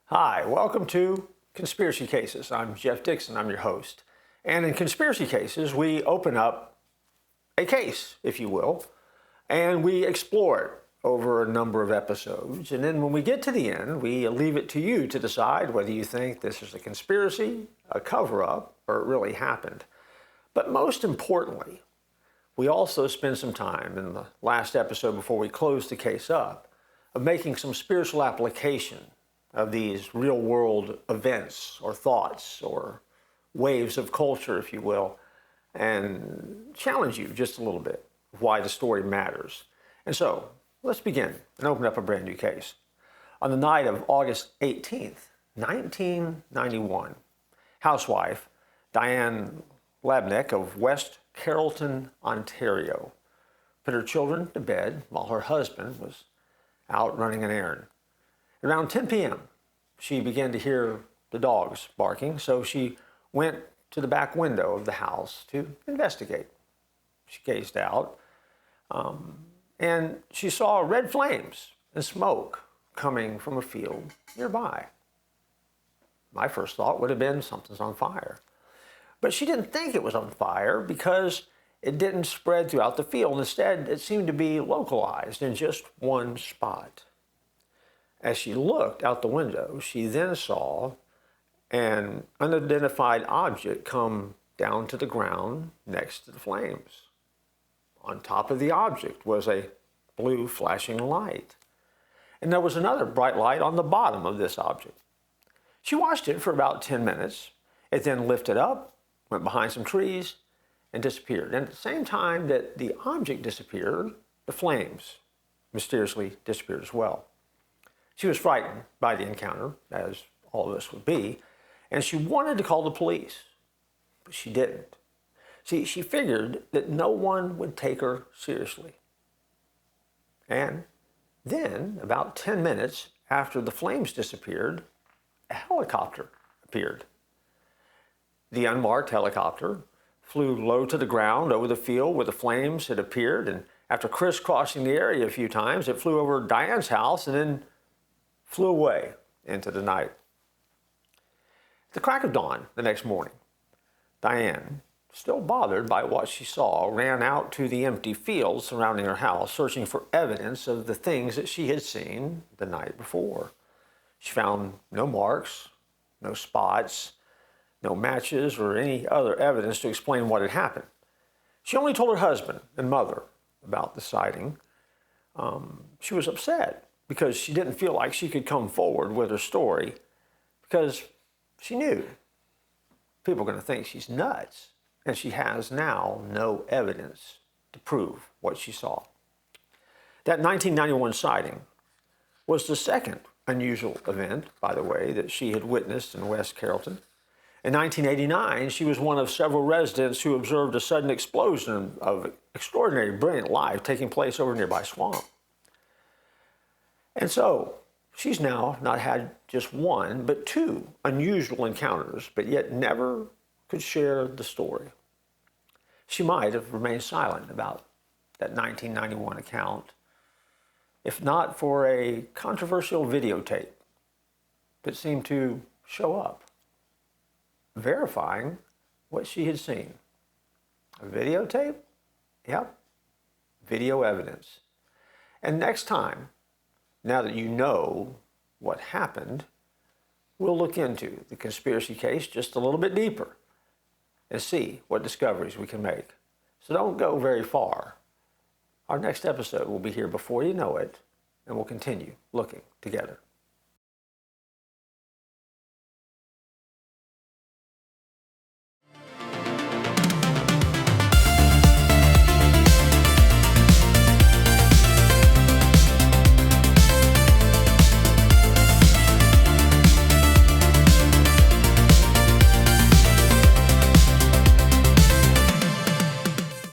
Hi, welcome to Conspiracy Cases. I'm Jeff Dixon, I'm your host. And in Conspiracy Cases, we open up a case, if you will, and we explore it over a number of episodes. And then when we get to the end, we leave it to you to decide whether you think this is a conspiracy, a cover-up, or it really happened. But most importantly, we also spend some time in the last episode before we close the case up of making some spiritual application of these real-world events or thoughts or waves of culture, if you will, and challenge you just a little bit why the story matters. And so, let's begin and open up a brand new case. On the night of August 18th, 1991, housewife Diane Labnek of West Carrollton, Ontario, put her children to bed while her husband was out running an errand. Around 10 p.m., she began to hear the dogs barking, so she went to the back window of the house to investigate. She gazed out, and she saw red flames and smoke coming from a field nearby. My first thought would have been something's on fire. But she didn't think it was on fire because it didn't spread throughout the field. Instead, it seemed to be localized in just one spot. As she looked out the window, she then saw an unidentified object come down to the ground next to the flames. On top of the object was a blue flashing light. And there was another bright light on the bottom of this object. She watched it for about 10 minutes. It then lifted up, went behind some trees, and disappeared. And at the same time that the object disappeared, the flames mysteriously disappeared as well. She was frightened by the encounter, as all of us would be, and she wanted to call the police, but she didn't. See, she figured that no one would take her seriously. And then, about 10 minutes after the flames disappeared, a helicopter appeared. The unmarked helicopter flew low to the ground over the field where the flames had appeared, and after crisscrossing the area a few times, it flew over Diane's house and then flew away into the night. At the crack of dawn the next morning, Diane, still bothered by what she saw, ran out to the empty fields surrounding her house, searching for evidence of the things that she had seen the night before. She found no marks, no spots, no matches, or any other evidence to explain what had happened. She only told her husband and mother about the sighting. She was upset because she didn't feel like she could come forward with her story because she knew people are going to think she's nuts, and she has now no evidence to prove what she saw. That 1991 sighting was the second unusual event, by the way, that she had witnessed in West Carrollton. In 1989, she was one of several residents who observed a sudden explosion of extraordinary, brilliant light taking place over a nearby swamp. And so, she's now not had just one, but two unusual encounters, but yet never could share the story. She might have remained silent about that 1991 account, if not for a controversial videotape that seemed to show up, verifying what she had seen. A videotape? Yep, video evidence. And next time, now that you know what happened, we'll look into the conspiracy case just a little bit deeper and see what discoveries we can make. So don't go very far. Our next episode will be here before you know it, and we'll continue looking together.